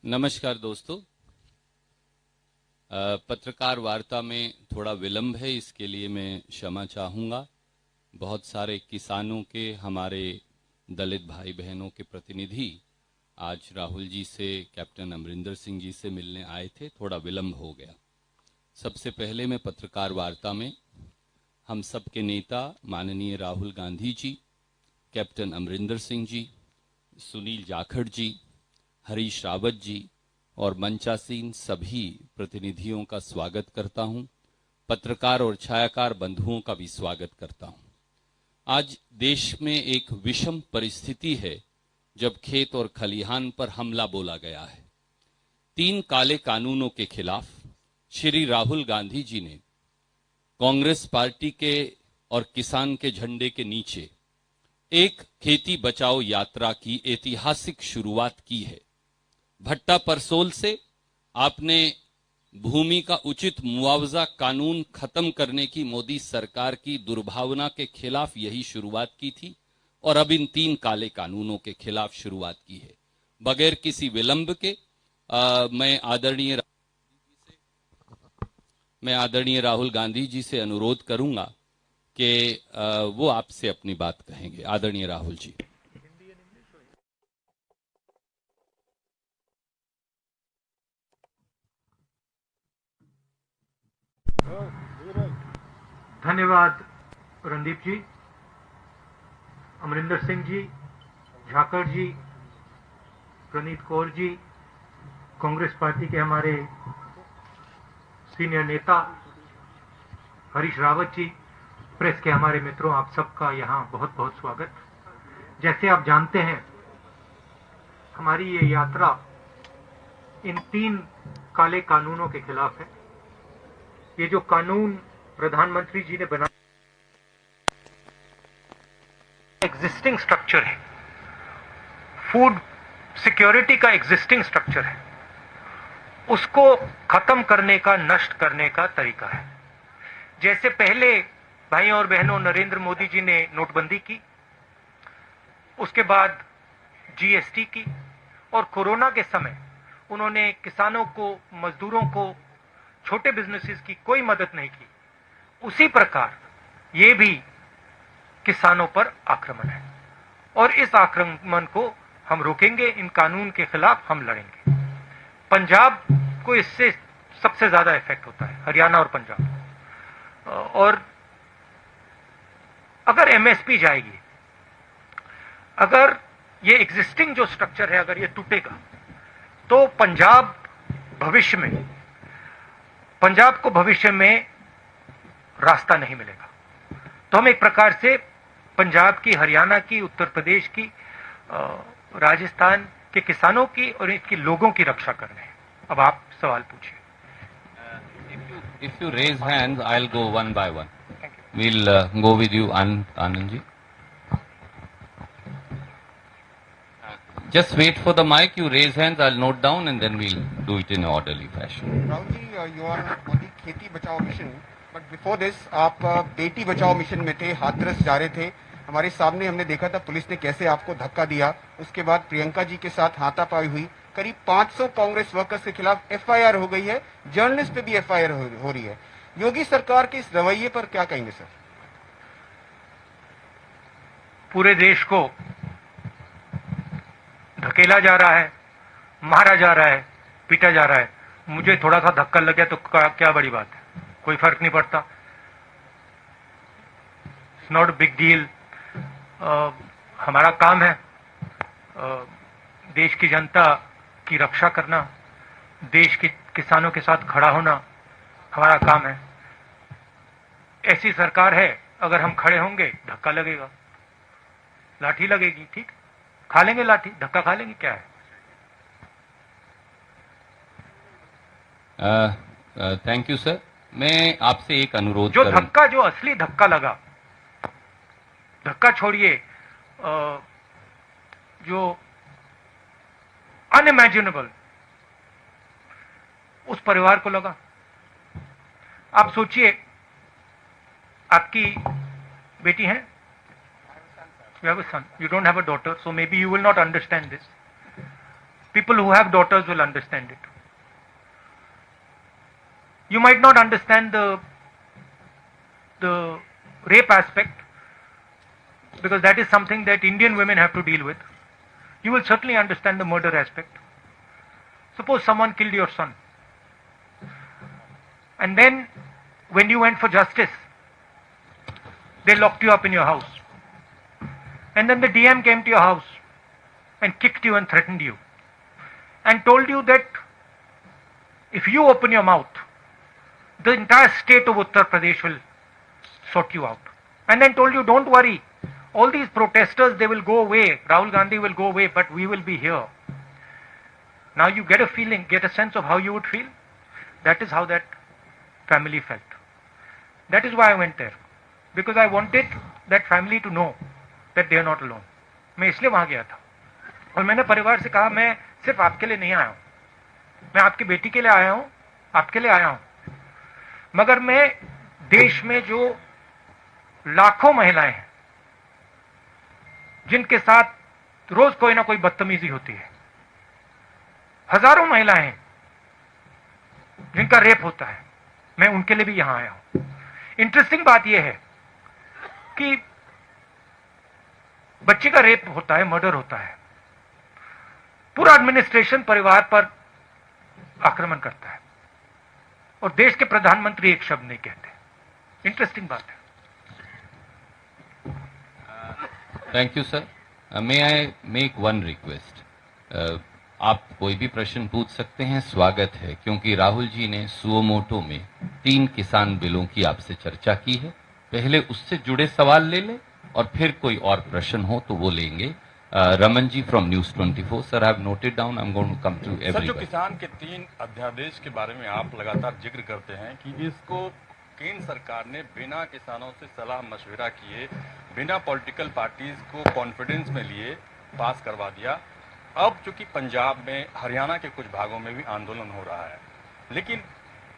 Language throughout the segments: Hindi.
नमस्कार दोस्तों। पत्रकार वार्ता में थोड़ा विलंब है, इसके लिए मैं क्षमा चाहूँगा। बहुत सारे किसानों के, हमारे दलित भाई बहनों के प्रतिनिधि आज राहुल जी से, कैप्टन अमरिंदर सिंह जी से मिलने आए थे, थोड़ा विलंब हो गया। सबसे पहले मैं पत्रकार वार्ता में हम सब के नेता माननीय राहुल गांधी जी, कैप्टन अमरिंदर सिंह जी, सुनील जाखड़ जी, हरीश रावत जी और मंचासीन सभी प्रतिनिधियों का स्वागत करता हूं। पत्रकार और छायाकार बंधुओं का भी स्वागत करता हूं। आज देश में एक विषम परिस्थिति है जब खेत और खलिहान पर हमला बोला गया है। 3 काले कानूनों के खिलाफ श्री राहुल गांधी जी ने कांग्रेस पार्टी के और किसान के झंडे के नीचे एक खेती बचाओ यात्रा की ऐतिहासिक शुरुआत की है। भट्टा परसोल से आपने भूमि का उचित मुआवजा कानून खत्म करने की मोदी सरकार की दुर्भावना के खिलाफ यही शुरुआत की थी और अब इन 3 काले कानूनों के खिलाफ शुरुआत की है। बगैर किसी विलंब के मैं आदरणीय राहुल गांधी जी से अनुरोध करूंगा कि वो आपसे अपनी बात कहेंगे। आदरणीय राहुल जी। धन्यवाद रणदीप जी, अमरिंदर सिंह जी, झाकड़ जी, प्रणीत कौर जी, कांग्रेस पार्टी के हमारे सीनियर नेता हरीश रावत जी, प्रेस के हमारे मित्रों, आप सबका यहाँ बहुत बहुत स्वागत। जैसे आप जानते हैं, हमारी ये यात्रा इन 3 काले कानूनों के खिलाफ है। ये जो कानून प्रधानमंत्री जी ने बनाया, एग्जिस्टिंग स्ट्रक्चर है, फूड सिक्योरिटी का एग्जिस्टिंग स्ट्रक्चर है, उसको खत्म करने का, नष्ट करने का तरीका है। जैसे पहले भाइयों और बहनों नरेंद्र मोदी जी ने नोटबंदी की, उसके बाद जीएसटी की और कोरोना के समय उन्होंने किसानों को, मजदूरों को, छोटे बिजनेसेस की कोई मदद नहीं की, उसी प्रकार ये भी किसानों पर आक्रमण है और इस आक्रमण को हम रोकेंगे। इन कानून के खिलाफ हम लड़ेंगे। पंजाब को इससे सबसे ज्यादा इफेक्ट होता है, हरियाणा और पंजाब। और अगर एमएसपी जाएगी, अगर ये एग्जिस्टिंग जो स्ट्रक्चर है अगर ये टूटेगा, तो पंजाब को भविष्य में रास्ता नहीं मिलेगा। तो हम एक प्रकार से पंजाब की, हरियाणा की, उत्तर प्रदेश की, राजस्थान के किसानों की और इनके लोगों की रक्षा कर रहे हैं। अब आप सवाल पूछिए। If you raise hands, I'll go one by one. We'll go with you, Anand ji. Just wait for the mic. You raise hands, I'll note down, and then we'll do it in an orderly fashion. Rahul ji, you are on the खेती बचाओ मिशन, but before this आप बेटी बचाओ मिशन में थे, हाथरस जा रहे थे। हमारे सामने हमने देखा था पुलिस ने कैसे आपको धक्का दिया। उसके बाद प्रियंका जी के साथ हाथापाई हुई। करीब 500 कांग्रेस वर्कर्स के खिलाफ एफआईआर हो गई है, जर्नलिस्ट पे भी एफआईआर हो रही है। योगी सरकार के इस रवैये पर क्या कहेंगे सर? पूरे देश को धकेला जा रहा है, मारा जा रहा है, पीटा जा रहा है। मुझे थोड़ा सा धक्का लग गया तो क्या बड़ी बात है, कोई फर्क नहीं पड़ता। It's not big deal. हमारा काम है देश की जनता की रक्षा करना, देश के किसानों के साथ खड़ा होना हमारा काम है। ऐसी सरकार है, अगर हम खड़े होंगे धक्का लगेगा, लाठी लगेगी, ठीक, खा लेंगे लाठी, धक्का खा लेंगे, क्या है। Thank you sir. मैं आपसे एक अनुरोध जो धक्का, जो असली धक्का लगा, धक्का छोड़िए, जो अनइमेजिनेबल उस परिवार को लगा। आप सोचिए, आपकी बेटी है, you have a son, you don't have a daughter, so maybe you will not understand this. People who have daughters will understand it. You might not understand the rape aspect, because that is something that Indian women have to deal with. You will certainly understand the murder aspect. Suppose someone killed your son, and then when you went for justice, they locked you up in your house, and then the DM came to your house and kicked you and threatened you and told you that if you open your mouth, the entire state of Uttar Pradesh will sort you out, and then told you, don't worry, all these protesters, they will go away, Rahul Gandhi will go away, but we will be here. Now you get a feeling, get a sense of how you would feel. That is how that family felt. That is why I went there, because I wanted that family to know that they are not alone. मैं इसलिए वहां गया था, और मैंने परिवार से कहा, मैं सिर्फ आपके लिए नहीं आया हूं, मैं आपकी बेटी के लिए आया हूं, आपके लिए आया हूं, मगर मैं देश में जो लाखों महिलाएं हैं जिनके साथ रोज कोई ना कोई बदतमीजी होती है, हजारों महिलाएं हैं जिनका रेप होता है, मैं उनके लिए भी यहां आया हूं। इंटरेस्टिंग बात यह है कि बच्चे का रेप होता है, मर्डर होता है, पूरा एडमिनिस्ट्रेशन परिवार पर आक्रमण करता है, और देश के प्रधानमंत्री एक शब्द नहीं कहते। इंटरेस्टिंग बात है। Thank you sir. May I make one request, आप कोई भी प्रश्न पूछ सकते हैं, स्वागत है, क्योंकि राहुल जी ने सुओ मोटो में 3 किसान बिलों की आपसे चर्चा की है। पहले उससे जुड़े सवाल ले लें और फिर कोई और प्रश्न हो तो वो लेंगे। Raman ji from news 24। Sir, I have noted down, I am going to come to everyone. Sir, जो किसान के 3 अध्यादेश के बारे में आप लगातार जिक्र करते हैं कि इसको केंद्र सरकार ने बिना किसानों से सलाह मशविरा किए, बिना पॉलिटिकल पार्टीज को कॉन्फिडेंस में लिए पास करवा दिया। अब चूंकि पंजाब में, हरियाणा के कुछ भागों में भी आंदोलन हो रहा है, लेकिन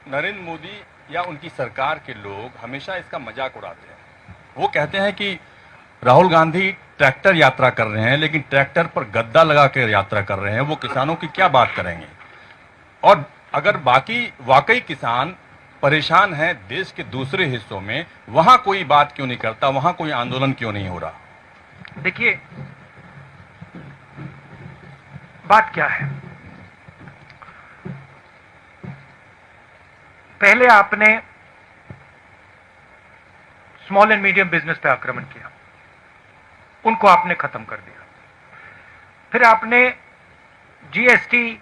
नरेंद्र मोदी या उनकी सरकार के लोग हमेशा इसका मजाक उड़ाते हैं। वो कहते हैं कि राहुल गांधी ट्रैक्टर यात्रा कर रहे हैं, लेकिन ट्रैक्टर पर गद्दा लगा कर यात्रा कर रहे हैं। वो किसानों की क्या बात करेंगे? और अगर वाकई किसान परेशान हैं देश के दूसरे हिस्सों में, वहां कोई बात क्यों नहीं करता, वहां कोई आंदोलन क्यों नहीं हो रहा? देखिए, बात क्या है, पहले आपने स्मॉल एंड मीडियम बिजनेस पे आक्रमण किया, उनको आपने खत्म कर दिया। फिर आपने जीएसटी,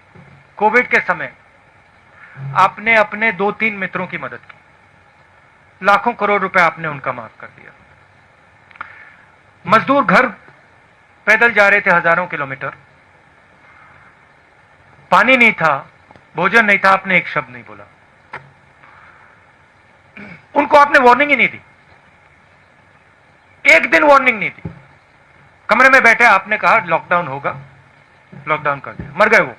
कोविड के समय आपने अपने 2-3 मित्रों की मदद की, लाखों करोड़ रुपए आपने उनका माफ कर दिया। मजदूर घर पैदल जा रहे थे हजारों किलोमीटर, पानी नहीं था, भोजन नहीं था, आपने एक शब्द नहीं बोला, उनको आपने वार्निंग ही नहीं दी, एक दिन वार्निंग नहीं दी। कमरे में बैठे आपने कहा लॉकडाउन होगा, लॉकडाउन कर दिया, मर गए वो।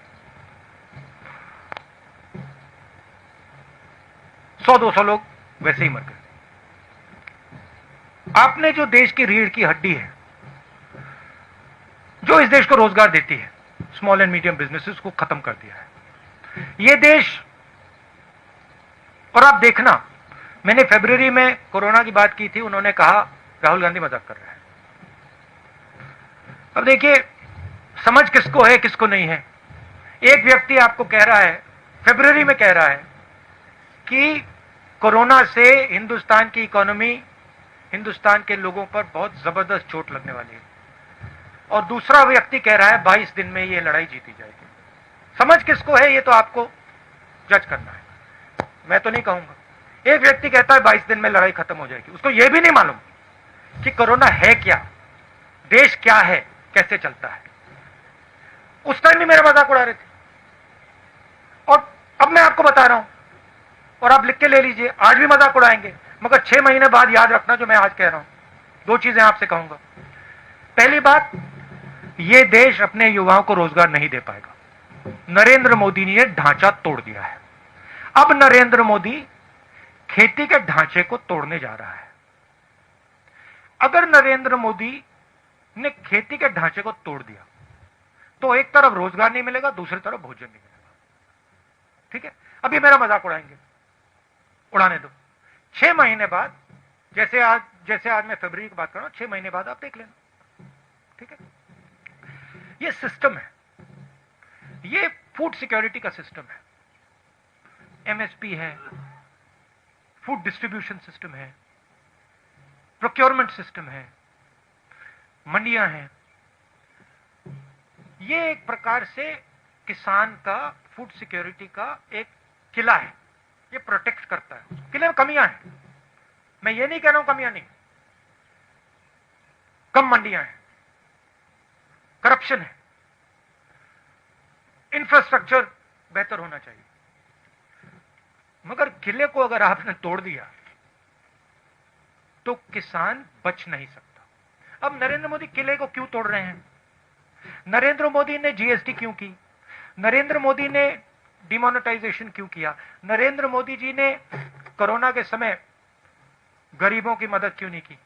100-200 लोग वैसे ही मर गए। आपने जो देश की रीढ़ की हड्डी है, जो इस देश को रोजगार देती है, स्मॉल एंड मीडियम बिजनेसेस को खत्म कर दिया है ये देश। और आप देखना, मैंने फरवरी में कोरोना की बात की थी, उन्होंने कहा राहुल गांधी मजाक कर रहा है। अब देखिए, समझ किसको है किसको नहीं है। एक व्यक्ति आपको कह रहा है, फरवरी में कह रहा है कि कोरोना से हिंदुस्तान की इकोनॉमी, हिंदुस्तान के लोगों पर बहुत जबरदस्त चोट लगने वाली है, और दूसरा व्यक्ति कह रहा है 22 दिन में ये लड़ाई जीती जाएगी। समझ किसको है ये तो आपको जज करना है, मैं तो नहीं कहूंगा। एक व्यक्ति कहता है 22 दिन में लड़ाई खत्म हो जाएगी, उसको यह भी नहीं मालूम कि कोरोना है क्या, देश क्या है, कैसे चलता है। उस टाइम भी मेरा मजाक उड़ा रहे थे, और अब मैं आपको बता रहा हूं, और आप लिख के ले लीजिए, आज भी मजाक उड़ाएंगे, मगर 6 महीने बाद याद रखना जो मैं आज कह रहा हूं। 2 चीजें आपसे कहूंगा। पहली बात, यह देश अपने युवाओं को रोजगार नहीं दे पाएगा। नरेंद्र मोदी ने ढांचा तोड़ दिया है। अब नरेंद्र मोदी खेती के ढांचे को तोड़ने जा रहा है। अगर नरेंद्र मोदी ने खेती के ढांचे को तोड़ दिया तो एक तरफ रोजगार नहीं मिलेगा, दूसरी तरफ भोजन नहीं मिलेगा। ठीक है, अभी मेरा मजाक उड़ाएंगे, उड़ाने दो। 6 महीने बाद, जैसे आज मैं फरवरी की बात कर रहा हूं, 6 महीने बाद आप देख लेना। ठीक है, ये सिस्टम है, ये फूड सिक्योरिटी का सिस्टम है। एमएसपी है, फूड डिस्ट्रीब्यूशन सिस्टम है, प्रोक्योरमेंट सिस्टम है, मंडियां हैं। ये एक प्रकार से किसान का फूड सिक्योरिटी का एक किला है, ये प्रोटेक्ट करता है। किले में कमियां हैं, मैं ये नहीं कह रहा हूं कमियां नहीं, कम मंडियां हैं, करप्शन है, इंफ्रास्ट्रक्चर बेहतर होना चाहिए, मगर किले को अगर आपने तोड़ दिया तो किसान बच नहीं सकता। अब नरेंद्र मोदी किले को क्यों तोड़ रहे हैं? नरेंद्र मोदी ने जीएसटी क्यों की? नरेंद्र मोदी ने डिमोनेटाइजेशन क्यों किया? नरेंद्र मोदी जी ने कोरोना के समय गरीबों की मदद क्यों नहीं की?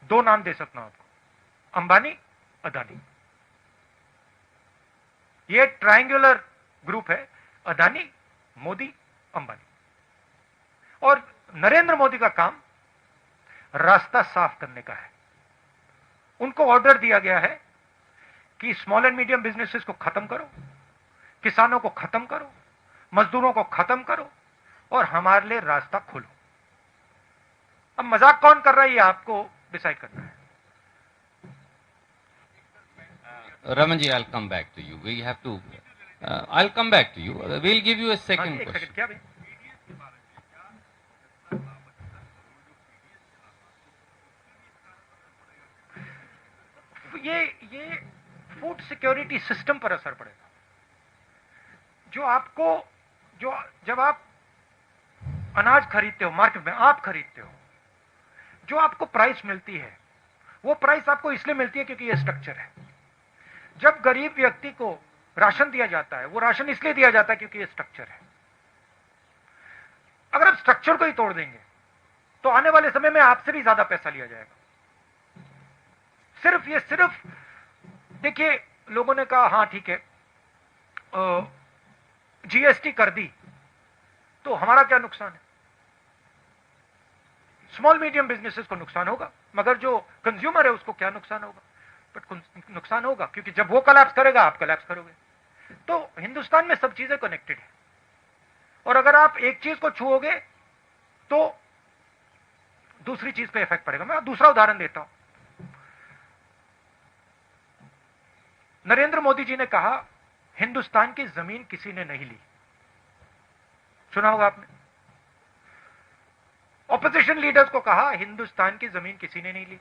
2 नाम दे सकता हूं आपको, अंबानी, अदानी। ये ट्रायंगुलर ग्रुप है, अदानी, मोदी, अंबानी। और नरेंद्र मोदी का काम रास्ता साफ करने का है। उनको ऑर्डर दिया गया है कि स्मॉल एंड मीडियम बिजनेसेस को खत्म करो, किसानों को खत्म करो, मजदूरों को खत्म करो और हमारे लिए रास्ता खोलो। अब मजाक कौन कर रहा है ये आपको डिसाइड करना है। Ramanji, I'll come back to you. We have to. I'll come back to you. We'll give you a second एक question. सेकंड, क्या भाई? ये फूड सिक्योरिटी सिस्टम पर असर पड़ेगा। जब आप अनाज खरीदते हो मार्केट में, आप खरीदते हो, जो आपको प्राइस मिलती है वो प्राइस आपको इसलिए मिलती है क्योंकि ये स्ट्रक्चर है। जब गरीब व्यक्ति को राशन दिया जाता है, वो राशन इसलिए दिया जाता है क्योंकि ये स्ट्रक्चर है। अगर आप स्ट्रक्चर को ही तोड़ देंगे तो आने वाले समय में आपसे भी ज्यादा पैसा लिया जाएगा। सिर्फ देखिए, लोगों ने कहा हां ठीक है, जीएसटी कर दी तो हमारा क्या नुकसान है? स्मॉल मीडियम बिजनेसेस को नुकसान होगा, मगर जो कंज्यूमर है उसको क्या नुकसान होगा? बट नुकसान होगा क्योंकि जब वो कोलैप्स करेगा आप कोलैप्स करोगे। तो हिंदुस्तान में सब चीजें कनेक्टेड है, और अगर आप एक चीज को छुओगे तो दूसरी चीज पे इफेक्ट पड़ेगा। मैं दूसरा उदाहरण देता हूं। नरेंद्र मोदी जी ने कहा हिंदुस्तान की जमीन किसी ने नहीं ली, सुना होगा आपने। ऑपोजिशन लीडर्स को कहा हिंदुस्तान की जमीन किसी ने नहीं ली।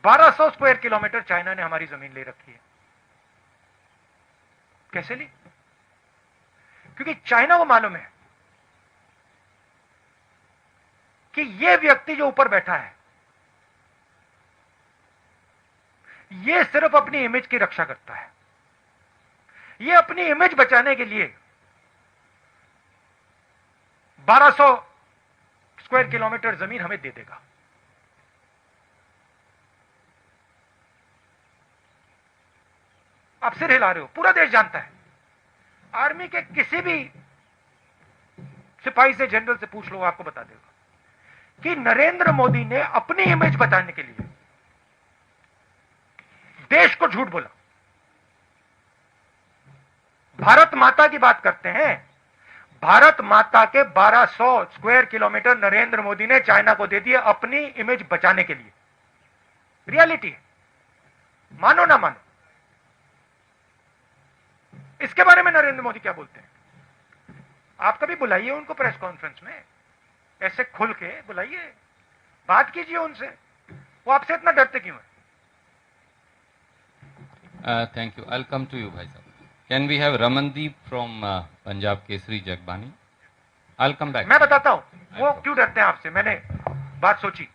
1200 स्क्वायर किलोमीटर चाइना ने हमारी जमीन ले रखी है। कैसे ली? क्योंकि चाइना को मालूम है कि यह व्यक्ति जो ऊपर बैठा है यह सिर्फ अपनी इमेज की रक्षा करता है। यह अपनी इमेज बचाने के लिए 1200 स्क्वायर किलोमीटर जमीन हमें दे देगा। आप सिर हिला रहे हो, पूरा देश जानता है। आर्मी के किसी भी सिपाही से, जनरल से पूछ लो, आपको बता देगा कि नरेंद्र मोदी ने अपनी इमेज बचाने के लिए देश को झूठ बोला। भारत माता की बात करते हैं, भारत माता के 1200 स्क्वायर किलोमीटर नरेंद्र मोदी ने चाइना को दे दिए अपनी इमेज बचाने के लिए। रियलिटी है, मानो ना मानो। इसके बारे में नरेंद्र मोदी क्या बोलते हैं? आप कभी बुलाइए उनको प्रेस कॉन्फ्रेंस में, ऐसे खुल के बुलाइए, बात कीजिए उनसे। वो आपसे इतना डरते क्यों है? Thank you. I'll come to you, Bhai Sahab. Can we have Ramandeep from Punjab Kesari Jagbani? I'll come back. मैं बताता हूं वो क्यों डरते हैं आपसे। मैंने बात सोची,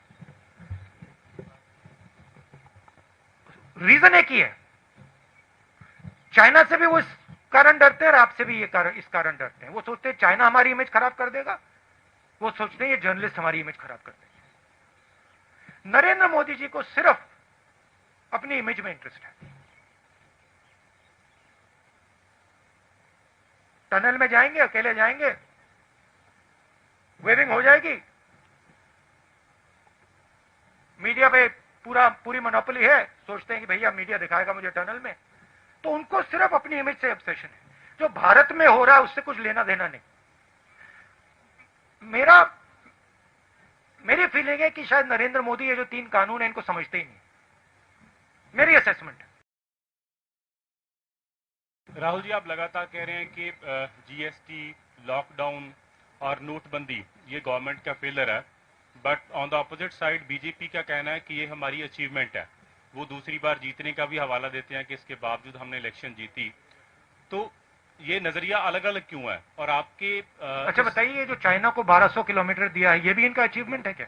रीजन एक ही है। चाइना से भी वो इस कारण डरते हैं और आपसे भी इस कारण डरते हैं। वो सोचते हैं चाइना हमारी इमेज खराब कर देगा, वो सोचते हैं ये जर्नलिस्ट हमारी इमेज खराब कर देंगे। नरेंद्र मोदी जी को सिर्फ अपनी इमेज में इंटरेस्ट है। टनल में जाएंगे, अकेले जाएंगे, वेविंग हो जाएगी, मीडिया पे पूरी मोनोपोली है, सोचते हैं कि भैया मीडिया दिखाएगा मुझे टनल में, तो उनको सिर्फ अपनी इमेज से ऑब्सेशन है। जो भारत में हो रहा है उससे कुछ लेना देना नहीं। मेरी फीलिंग है कि शायद नरेंद्र मोदी ये जो 3 कानून है इनको समझते ही नहीं, मेरी असेसमेंट है। राहुल जी, आप लगातार कह रहे हैं कि जीएसटी, लॉकडाउन और नोटबंदी ये गवर्नमेंट का फेलियर है, but on the opposite side BJP का कहना है कि ये हमारी अचीवमेंट है। वो दूसरी बार जीतने का भी हवाला देते हैं कि इसके बावजूद हमने इलेक्शन जीती। तो ये नजरिया अलग अलग क्यों है? और आपके अच्छा बताइए, ये जो चाइना को 1200 किलोमीटर दिया है ये भी इनका अचीवमेंट है क्या?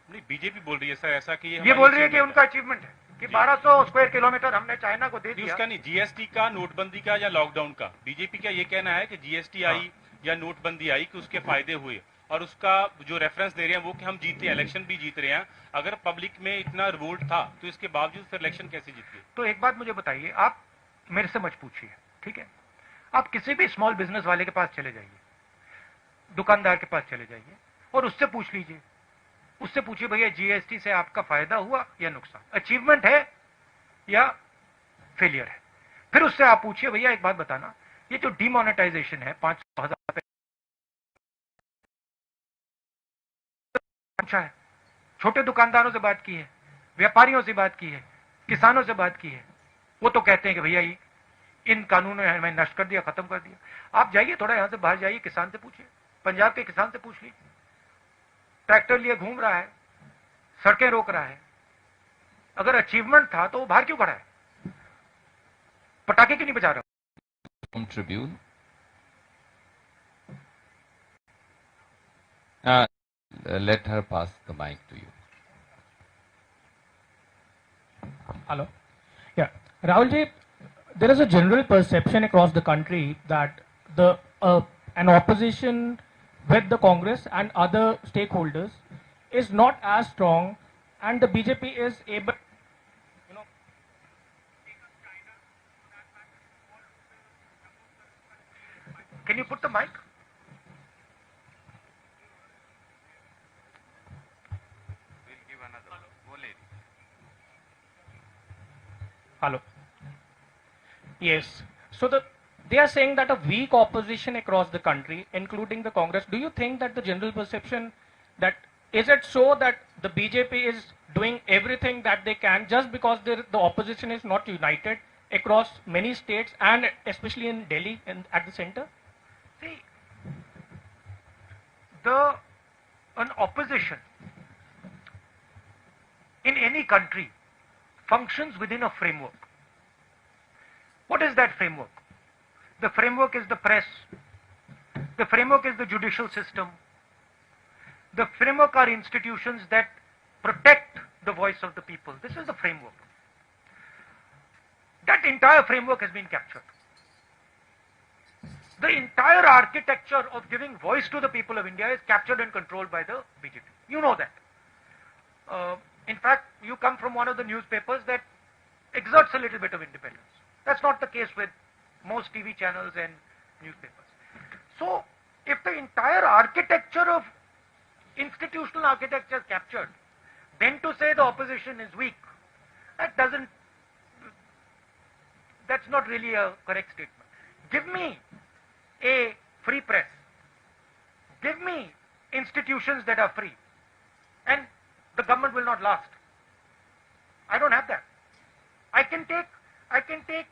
नहीं, बीजेपी बोल रही है सर ऐसा कि ये बोल रही है कि उनका अचीवमेंट है कि 1200 स्क्वायर किलोमीटर हमने चाइना को दे दिया। उसका नहीं, जीएसटी का, नोटबंदी का या लॉकडाउन का, बीजेपी का ये कहना है कि जीएसटी आई या नोटबंदी आई कि उसके फायदे हुए, और उसका जो रेफरेंस दे रहे हैं वो कि हम जीते, इलेक्शन भी जीत रहे हैं। अगर पब्लिक में इतना रिवोल्ट था तो इसके बावजूद फिर इलेक्शन कैसे जीते? तो एक बात मुझे बताइए, आप मेरे से मत पूछिए, ठीक है? आप किसी भी स्मॉल बिजनेस वाले के पास चले जाइए, दुकानदार के पास चले जाइए और उससे पूछ लीजिए, उससे पूछिए भैया जीएसटी से आपका फायदा हुआ या नुकसान, अचीवमेंट है या फेलियर है। फिर उससे आप पूछिए भैया एक बात बताना, ये जो डीमोनेटाइजेशन है 500,000 पूछा है, छोटे दुकानदारों से बात की है, व्यापारियों से बात की है, किसानों से बात की है, वो तो कहते हैं कि भैया इन कानूनों ने हमें नष्ट कर दिया, खत्म कर दिया। आप जाइए, थोड़ा यहां से बाहर जाइए, किसान से पूछिए, पंजाब के किसान से पूछ लीजिए, ट्रैक्टर लिए घूम रहा है, सड़कें रोक रहा है, अगर अचीवमेंट था तो वो बाहर क्यों खड़ा है? पटाखे क्यों नहीं बजा रहा? Tribune. Let her pass the mic to you. Hello. Yeah. Rahul ji, there is a general perception across the country that an opposition with the Congress and other stakeholders is not as strong, and the BJP is able, Can you put the mic? Hello. Yes. So they are saying that a weak opposition across the country, including the Congress. Do you think that the general perception that is it so that the BJP is doing everything that they can just because the opposition is not united across many states and especially in Delhi and at the center? See, an opposition in any country functions within a framework. What is that framework? The framework is the press. The framework is the judicial system. The framework are institutions that protect the voice of the people. This is the framework. That entire framework has been captured. The entire architecture of giving voice to the people of India is captured and controlled by the BJP. You know that. In fact, you come from one of the newspapers that exerts a little bit of independence. That's not the case with most TV channels and newspapers. So, if the entire architecture of institutional architecture is captured, then to say the opposition is weak, that's not really a correct statement. Give me a free press. Give me institutions that are free, and the government will not last. I don't have that. I can take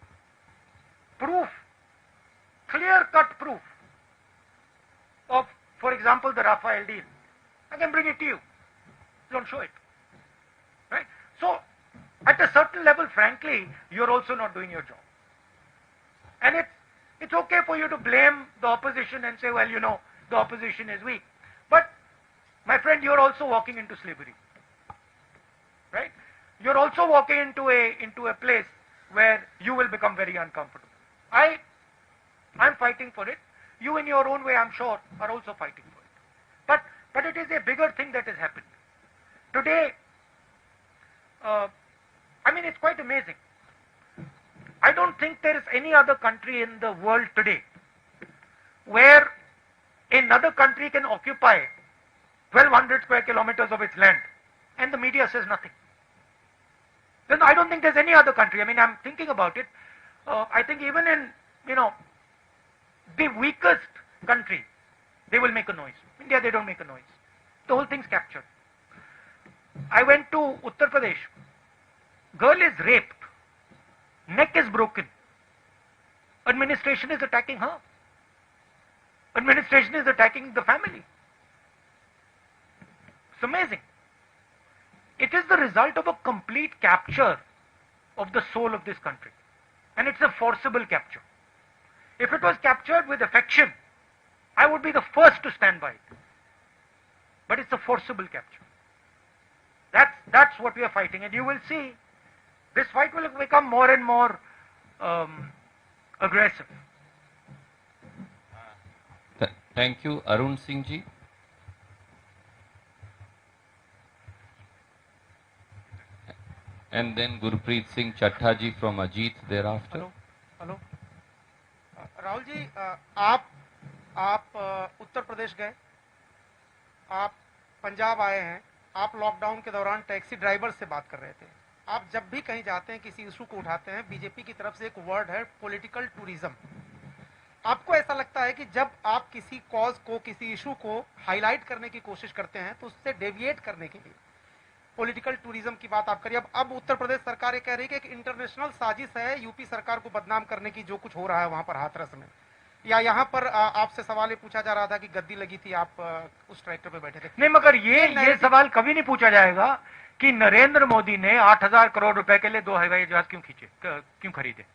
proof, clear-cut proof of, for example, the Rafael deal. I can bring it to you. Don't show it. Right? So, at a certain level, frankly, you're also not doing your job. And it's okay for you to blame the opposition and say, well, you know, the opposition is weak. But, my friend, you're also walking into slavery. Right? You're also walking into a place where you will become very uncomfortable. I'm fighting for it. You in your own way, I'm sure, are also fighting for it. But it is a bigger thing that has happened. Today, I mean, it's quite amazing. I don't think there is any other country in the world today where another country can occupy 1200 square kilometers of its land and the media says nothing. Then I don't think there's any other country. I mean, I'm thinking about it. I think even in, the weakest country, they will make a noise. India, they don't make a noise. The whole thing's captured. I went to Uttar Pradesh. Girl is raped. Neck is broken. Administration is attacking her. Administration is attacking the family. It's amazing. It is the result of a complete capture of the soul of this country. And it's a forcible capture. If it was captured with affection, I would be the first to stand by it. But it's a forcible capture. That's what we are fighting. And you will see, this fight will become more and more aggressive. Thank you, Arun Singh ji. And then Gurpreet Singh Chattha ji from Ajit thereafter. Hello Rahul ji, आप उत्तर प्रदेश गए, आप पंजाब आए हैं, आप लॉकडाउन के दौरान टैक्सी ड्राइवर से बात कर रहे थे। आप जब भी कहीं जाते हैं, किसी इशू को उठाते हैं, बीजेपी की तरफ से एक वर्ड है पॉलिटिकल टूरिज्म। आपको ऐसा लगता है कि जब आप किसी कॉज को, किसी इशू को हाईलाइट करने की कोशिश करते हैं तो उससे डेविएट करने के लिए पॉलिटिकल टूरिज्म की बात आप करिए। अब उत्तर प्रदेश सरकार ये कह रही है कि एक इंटरनेशनल साजिश है यूपी सरकार को बदनाम करने की, जो कुछ हो रहा है वहां पर हाथरस में। या यहाँ पर आपसे सवाल ये पूछा जा रहा था कि गद्दी लगी थी, आप उस ट्रैक्टर पे बैठे थे। नहीं, मगर ये सवाल कभी नहीं पूछा जाएगा कि नरेंद्र मोदी ने 8,000 करोड़ रुपए के लिए 2 हवाई जहाज क्यों खरीदे।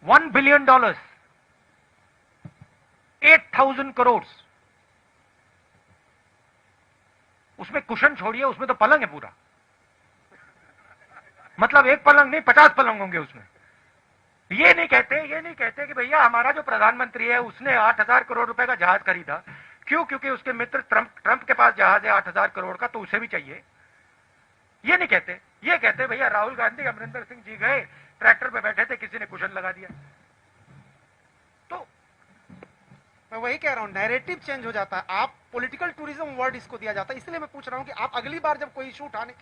$1 बिलियन, 8,000 करोड़, उसमें कुशन छोड़िए, उसमें तो पलंग है पूरा। मतलब एक पलंग नहीं, 50 पलंग होंगे उसमें। ये नहीं कहते कि भैया हमारा जो प्रधानमंत्री है उसने 8,000 करोड़ रुपए का जहाज खरीदा। क्यों? क्योंकि उसके मित्र ट्रंप के पास जहाज है 8,000 करोड़ का, तो उसे भी चाहिए। ये नहीं कहते। ये कहते भैया राहुल गांधी, अमरिंदर सिंह जी गए, ट्रैक्टर पे बैठे थे, किसी ने कुशन लगा दिया। तो मैं वही कह रहा हूँ, नैरेटिव चेंज हो जाता है। आप पॉलिटिकल टूरिज्म वर्ड इसको दिया जाता है। इसलिए मैं पूछ रहा हूँ कि आप अगली बार जब कोई इशू उठाने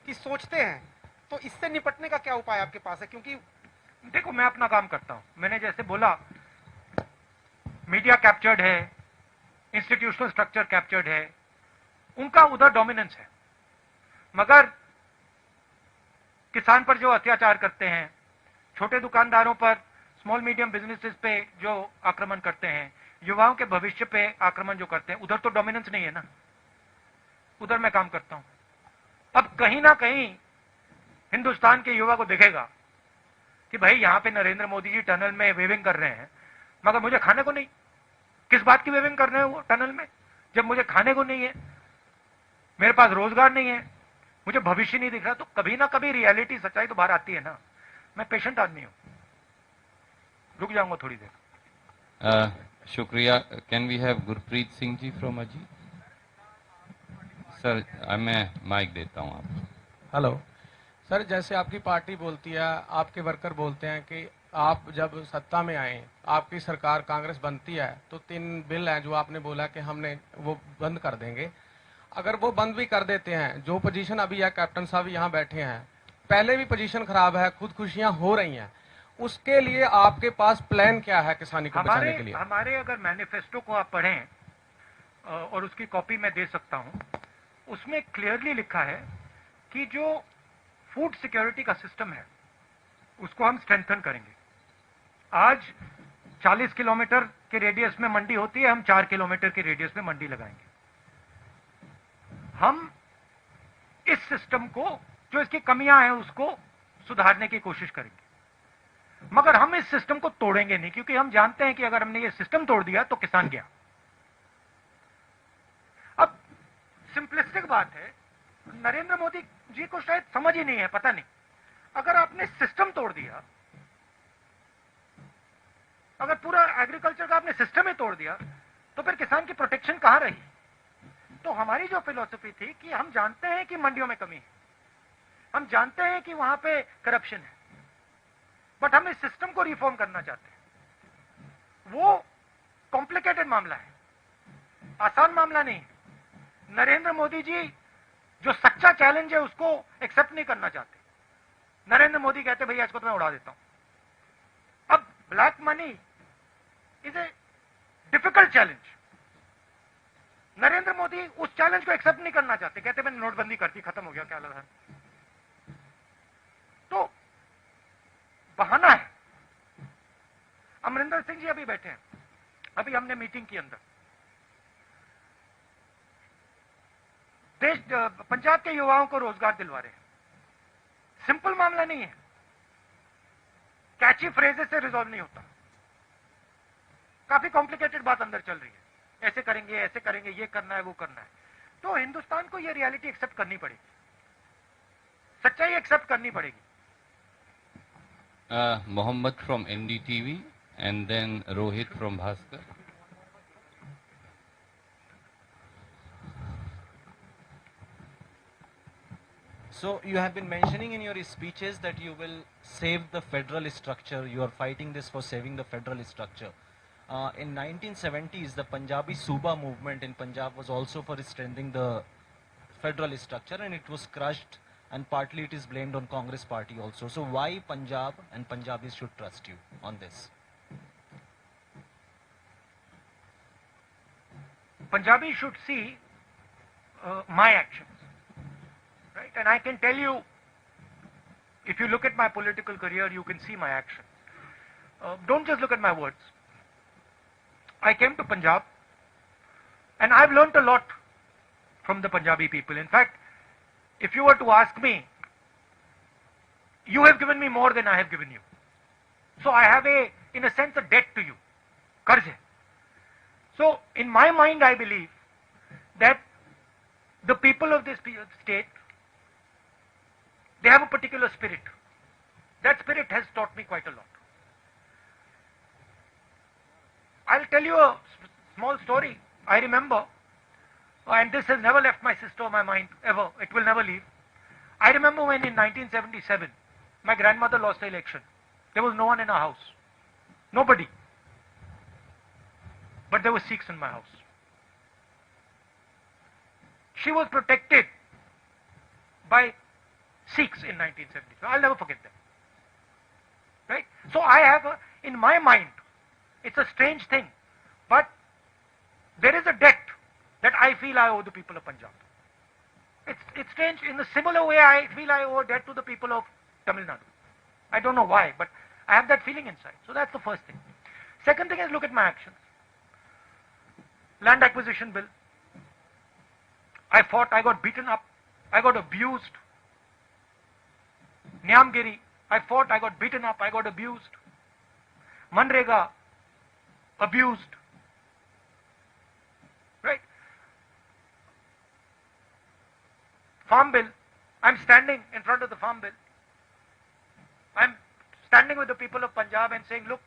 की सोचते हैं तो इससे निपटने का क्या उपाय आपके पास है? क्योंकि देखो, मैं अपना काम करता हूं। मैंने जैसे बोला, मीडिया कैप्चर्ड है, इंस्टीट्यूशनल स्ट्रक्चर कैप्चर्ड है, उनका उधर डोमिनेंस है। मगर किसान पर जो अत्याचार करते हैं, छोटे दुकानदारों पर, स्मॉल मीडियम बिजनेसेस पे जो आक्रमण करते हैं, युवाओं के भविष्य पे आक्रमण जो करते हैं, उधर तो डोमिनेंस नहीं है ना। उधर मैं काम करता हूं। अब कहीं ना कहीं हिंदुस्तान के युवा को दिखेगा कि भाई यहां पे नरेंद्र मोदी जी टनल में वेविंग कर रहे हैं, मगर मुझे खाने को नहीं। किस बात की वेविंग कर रहे हैं वो टनल में, जब मुझे खाने को नहीं है, मेरे पास रोजगार नहीं है, मुझे भविष्य नहीं दिख रहा। तो कभी ना कभी रियलिटी, सच्चाई तो बाहर आती है ना। मैं पेशेंट आदमी हूं, रुक जाऊंगा थोड़ी देर। शुक्रिया। Can we have Gurpreet Singh ji from Ajit? Sir, मैं माइक देता हूं आपको। हेलो सर, जैसे आपकी पार्टी बोलती है, आपके वर्कर बोलते हैं कि आप जब सत्ता में आए, आपकी सरकार कांग्रेस बनती है तो 3 बिल हैं जो आपने बोला कि हमने वो बंद कर देंगे। अगर वो बंद भी कर देते हैं, जो पोजीशन अभी है, कैप्टन साहब यहाँ बैठे हैं, पहले भी पोजीशन खराब है, खुदकुशियां हो रही हैं, उसके लिए आपके पास प्लान क्या है किसानी को बचाने के लिए? हमारे अगर मैनिफेस्टो को आप पढ़ें, और उसकी कॉपी मैं दे सकता हूं, उसमें क्लियरली लिखा है कि जो फूड सिक्योरिटी का सिस्टम है उसको हम स्ट्रेंथन करेंगे। आज 40 किलोमीटर के रेडियस में मंडी होती है, हम 4 किलोमीटर के रेडियस में मंडी लगाएंगे। हम इस सिस्टम को, जो इसकी कमियां हैं, उसको सुधारने की कोशिश करेंगे। मगर हम इस सिस्टम को तोड़ेंगे नहीं, क्योंकि हम जानते हैं कि अगर हमने ये सिस्टम तोड़ दिया तो किसान गया। अब सिंपलिस्टिक बात है, नरेंद्र मोदी जी को शायद समझ ही नहीं है, पता नहीं। अगर आपने सिस्टम तोड़ दिया, अगर पूरा एग्रीकल्चर का आपने सिस्टम ही तोड़ दिया, तो फिर किसान की प्रोटेक्शन कहां रही? तो हमारी जो फिलॉसफी थी कि हम जानते हैं कि मंडियों में कमी है, हम जानते हैं कि वहां पे करप्शन है, बट हम इस सिस्टम को रिफॉर्म करना चाहते हैं। वो कॉम्प्लिकेटेड मामला है, आसान मामला नहीं है। नरेंद्र मोदी जी जो सच्चा चैलेंज है उसको एक्सेप्ट नहीं करना चाहते। नरेंद्र मोदी कहते भैया इसको तो मैं उड़ा देता हूं। अब black money is a difficult challenge. Narendra Modi उस चैलेंज को एक्सेप्ट नहीं करना चाहते, कहते मैंने नोटबंदी कर दी, खत्म हो गया, क्या लगा। तो बहाना है। अमरिंदर सिंह जी अभी बैठे हैं, अभी हमने मीटिंग की अंदर, देश पंजाब के युवाओं को रोजगार दिलवा रहे हैं। सिंपल मामला नहीं है, कैची फ्रेजेस से रिजॉल्व नहीं होता, काफी कॉम्प्लिकेटेड बात अंदर चल रही है। ऐसे करेंगे, ये करना है, वो करना है। तो हिंदुस्तान को ये रियलिटी एक्सेप्ट करनी पड़ेगी, सच्चाई एक्सेप्ट करनी पड़ेगी। Mohammed from NDTV and then Rohit from Bhaskar. So you have been mentioning in your speeches that you will save the federal structure. You are fighting this for saving the federal structure. In 1970s, the Punjabi Suba movement in Punjab was also for strengthening the federal structure, and it was crushed, and partly it is blamed on Congress party also. So why Punjab and Punjabis should trust you on this? Punjabis should see my actions, right? And I can tell you, if you look at my political career, you can see my action. Don't just look at my words. I came to Punjab, and I've learnt a lot from the Punjabi people. In fact, if you were to ask me, you have given me more than I have given you. So I have in a sense, a debt to you. Qarz hai. So in my mind, I believe that the people of this state, they have a particular spirit. That spirit has taught me quite a lot. I'll tell you a small story. I remember, and this has never left my sister or my mind, ever. It will never leave. I remember when in 1977, my grandmother lost the election. There was no one in our house. Nobody. But there were Sikhs in my house. She was protected by Sikhs in 1977. I'll never forget that. Right? So I have, in my mind, it's a strange thing, but there is a debt that I feel I owe the people of Punjab. It's strange. In a similar way, I feel I owe a debt to the people of Tamil Nadu. I don't know why, but I have that feeling inside. So that's the first thing. Second thing is, look at my actions. Land acquisition bill. I fought, I got beaten up, I got abused. Nyamgiri, I fought, I got beaten up, I got abused. Manrega, abused. Right? Farm bill, I'm standing in front of the farm bill. I'm standing with the people of Punjab and saying, look,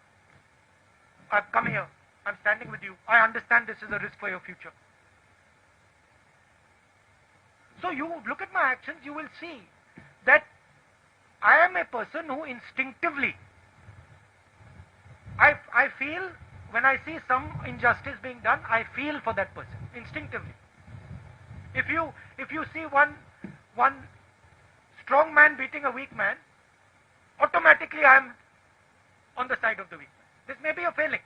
I've come here, I'm standing with you. I understand this is a risk for your future. So you look at my actions, you will see that I am a person who instinctively, I feel, when I see some injustice being done, I feel for that person, instinctively. If you see one strong man beating a weak man, automatically I am on the side of the weak man. This may be a failing.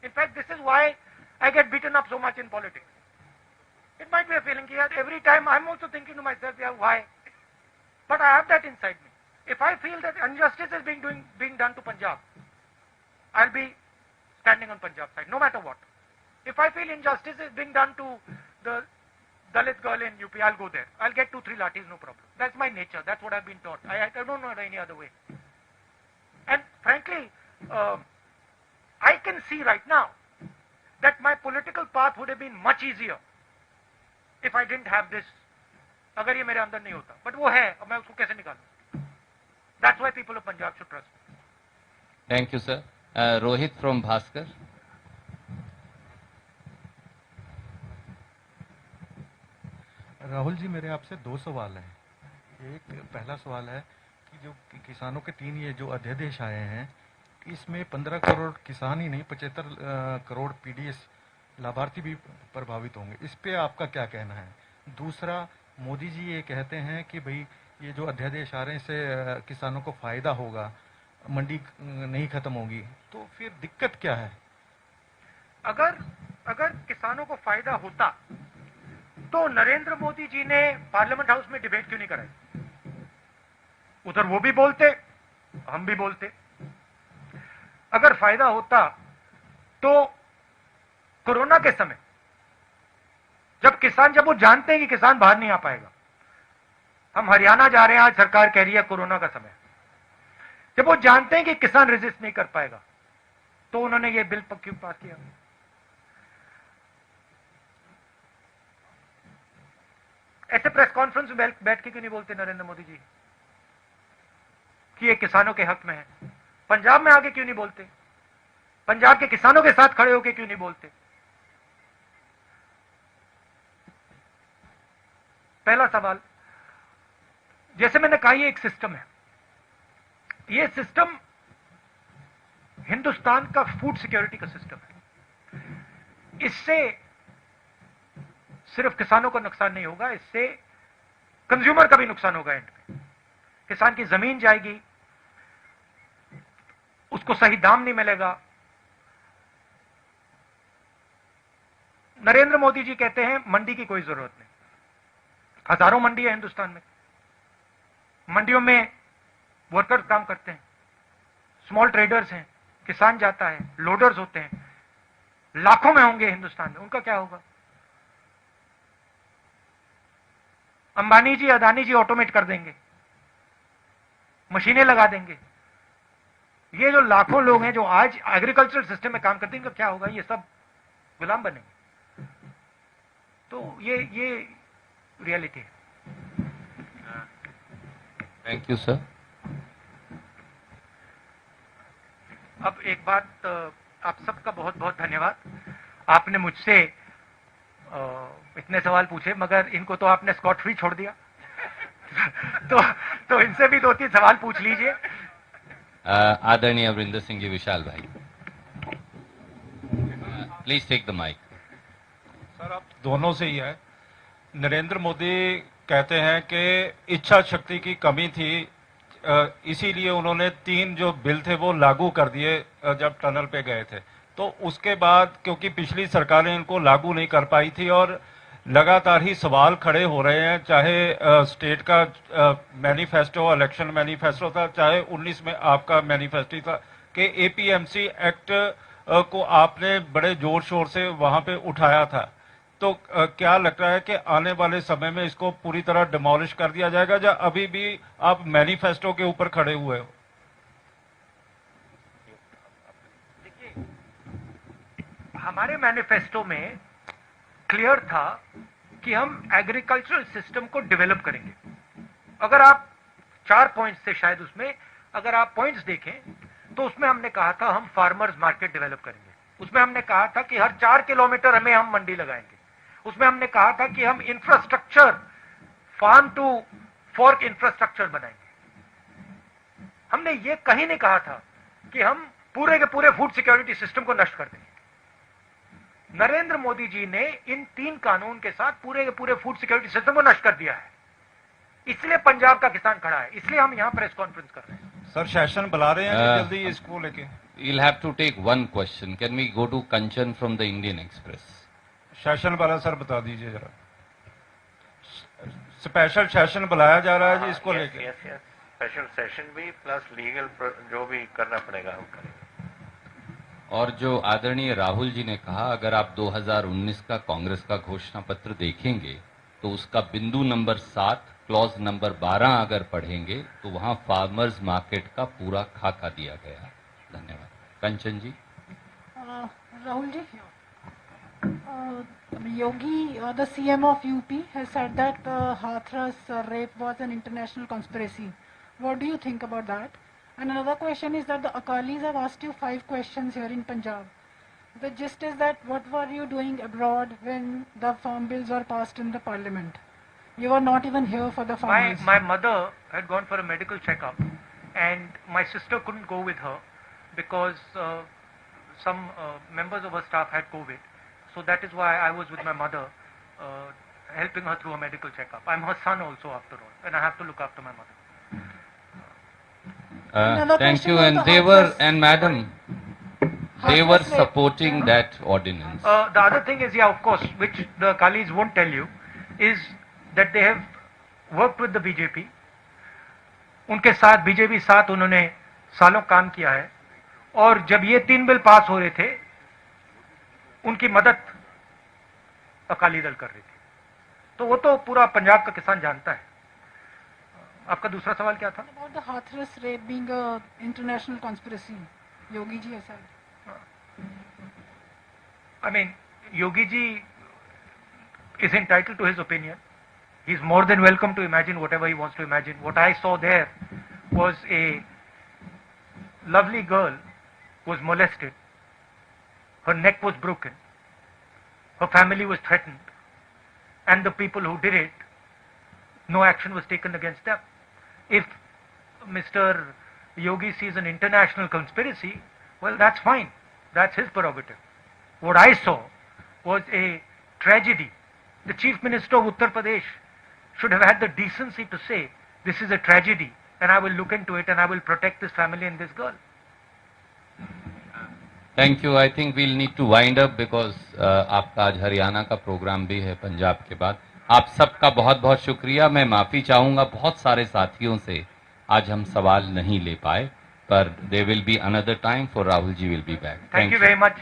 In fact, this is why I get beaten up so much in politics. It might be a feeling here. Every time I'm also thinking to myself, yeah, why? But I have that inside me. If I feel that injustice is being done to Punjab, I'll be standing on Punjab's side, no matter what. If I feel injustice is being done to the Dalit girl in UP, I'll go there. I'll get 2-3 lathis, no problem. That's my nature. That's what I've been taught. I don't know any other way. And frankly, I can see right now that my political path would have been much easier if I didn't have this. अगर ये मेरे अंदर नहीं होता, but वो है, अब मैं उसको कैसे निकालूं? That's why people of Punjab should trust me. Thank you, sir. Rohit from Bhaskar. Rahul ji, मेरे आपसे 2 सवाल हैं। एक पहला सवाल है कि जो किसानों के 3 ये जो अध्यादेश आए हैं, इसमें 15 करोड़ किसान ही नहीं 75 करोड़ पीडीएस लाभार्थी भी प्रभावित होंगे। इस पे आपका क्या कहना है? दूसरा, मोदी जी ये कहते हैं कि भाई ये जो अध्यादेश आ रहे हैं इससे किसानों को फायदा होगा, मंडी नहीं खत्म होगी, तो फिर दिक्कत क्या है? अगर किसानों को फायदा होता तो नरेंद्र मोदी जी ने पार्लियामेंट हाउस में डिबेट क्यों नहीं कराई? उधर वो भी बोलते, हम भी बोलते। अगर फायदा होता तो कोरोना के समय जब वो जानते हैं कि किसान बाहर नहीं आ पाएगा, हम हरियाणा जा रहे हैं, आज सरकार कह रही है कोरोना का समय, जब वो जानते हैं कि किसान रेजिस्ट नहीं कर पाएगा, तो उन्होंने ये बिल क्यों पास किया? ऐसे प्रेस कॉन्फ्रेंस में बैठ के क्यों नहीं बोलते नरेंद्र मोदी जी कि ये किसानों के हक में है? पंजाब में आके क्यों नहीं बोलते? पंजाब के किसानों के साथ खड़े होकर क्यों नहीं बोलते? पहला सवाल, जैसे मैंने कहा, ये एक सिस्टम है। ये सिस्टम हिंदुस्तान का फूड सिक्योरिटी का सिस्टम है। इससे सिर्फ किसानों को नुकसान नहीं होगा, इससे कंज्यूमर का भी नुकसान होगा। एंड में किसान की जमीन जाएगी, उसको सही दाम नहीं मिलेगा। नरेंद्र मोदी जी कहते हैं मंडी की कोई जरूरत नहीं। हजारों मंडी है हिंदुस्तान में, मंडियों में वर्कर्स काम करते हैं, स्मॉल ट्रेडर्स हैं, किसान जाता है, लोडर्स होते हैं, लाखों में होंगे हिंदुस्तान में, उनका क्या होगा? अंबानी जी, अदानी जी ऑटोमेट कर देंगे, मशीनें लगा देंगे। ये जो लाखों लोग हैं जो आज एग्रीकल्चरल सिस्टम में काम करते हैं, इनका क्या होगा? ये सब गुलाम बनेंगे। तो ये रियलिटी है। Thank you sir. अब एक बात, आप सबका बहुत बहुत धन्यवाद। आपने मुझसे इतने सवाल पूछे, मगर इनको तो आपने स्कॉट फ्री छोड़ दिया। तो इनसे भी 2-3 सवाल पूछ लीजिए। आदरणीय अमरिंदर सिंह जी, विशाल भाई, please take the mike. Sir, आप दोनों से ही है। नरेंद्र मोदी कहते हैं कि इच्छा शक्ति की कमी थी, इसीलिए उन्होंने 3 जो बिल थे वो लागू कर दिए जब टनल पे गए थे। तो उसके बाद क्योंकि पिछली सरकारें इनको लागू नहीं कर पाई थी और लगातार ही सवाल खड़े हो रहे हैं, चाहे स्टेट का मैनिफेस्टो, इलेक्शन मैनिफेस्टो था, चाहे 19 में आपका मैनिफेस्टो था, कि एपीएमसी एक्ट को आपने बड़े जोर शोर से वहां पे उठाया था। तो क्या लगता है कि आने वाले समय में इसको पूरी तरह डिमोलिश कर दिया जाएगा, या अभी भी आप मैनिफेस्टो के ऊपर खड़े हुए हो? देखिए, हमारे मैनिफेस्टो में क्लियर था कि हम एग्रीकल्चरल सिस्टम को डेवलप करेंगे। अगर आप 4 पॉइंट्स थे शायद, उसमें अगर आप पॉइंट्स देखें तो उसमें हमने कहा था हम फार्मर्स मार्केट डेवलप करेंगे। उसमें हमने कहा था कि हर 4 किलोमीटर हमें हम मंडी लगाएंगे। उसमें हमने कहा था कि हम infrastructure, farm to fork infrastructure बनाएंगे। हमने ये कहीं नहीं कहा था कि हम पूरे के पूरे फूड सिक्योरिटी सिस्टम को नष्ट कर देंगे। नरेंद्र मोदी जी ने इन 3 कानून के साथ पूरे के पूरे फूड सिक्योरिटी सिस्टम को नष्ट कर दिया है। इसलिए पंजाब का किसान खड़ा है, इसलिए हम यहां प्रेस कॉन्फ्रेंस कर रहे हैं। सर, सेशन बुला रहे हैं जल्दी इसको लेके। You'll have to take one question. Can we go to Kanchan from the Indian Express? Session वाला सर बता दीजिए जरा। स्पेशल सेशन बुलाया जा रहा है जी, इसको लेके। स्पेशल सेशन भी प्लस लीगल जो भी करना पड़ेगा हम करेंगे। और जो आदरणीय राहुल जी ने कहा, अगर आप 2019 का कांग्रेस का घोषणा पत्र देखेंगे तो उसका बिंदु नंबर 7 क्लॉज नंबर 12 अगर पढ़ेंगे तो वहां फार्मर्स मार्केट का पूरा खाका दिया गया। धन्यवाद। कंचन जी। Rahul ji, Yogi, the CM of UP, has said that Hathras rape was an international conspiracy. What do you think about that? And another question is that the Akalis have asked you 5 questions here in Punjab. The gist is that what were you doing abroad when the farm bills were passed in the parliament? You were not even here for the farmers. My mother had gone for a medical checkup, and my sister couldn't go with her because some members of her staff had COVID. So that is why I was with my mother, helping her through a medical checkup. I'm her son also, after all, and I have to look after my mother. Another Thank question you. on And the they were, Hathras- and madam, they were Hathras rate. supporting that ordinance. The other thing is, of course, which the Akalis won't tell you, is that they have worked with the BJP. उनके साथ बीजेपी साथ उन्होंने सालों काम किया है, और जब ये 3 बिल पास हो रहे थे, उनकी मदद अकाली दल कर रही थी. तो वो तो पूरा पंजाब का किसान जानता है. आपका दूसरा सवाल क्या था? About the Hathras rape being a international conspiracy, Yogi ji has said. I mean, Yogi ji is entitled to his opinion. He's more than welcome to imagine whatever he wants to imagine. What I saw there was a lovely girl who was molested. Her neck was broken. Her family was threatened. And the people who did it, no action was taken against them. If Mr. Yogi sees an international conspiracy, well, that's fine. That's his prerogative. What I saw was a tragedy. The Chief Minister of Uttar Pradesh should have had the decency to say, this is a tragedy, and I will look into it, and I will protect this family and this girl. Thank you. I think we'll need to wind up because आपका आज हरियाणा का प्रोग्राम भी है पंजाब के बाद. आप सबका बहुत बहुत शुक्रिया. मैं माफ़ी चाहूँगा बहुत सारे साथियों से आज हम सवाल नहीं ले पाए, पर there will be another time for Rahul ji will be back. Thank you very much.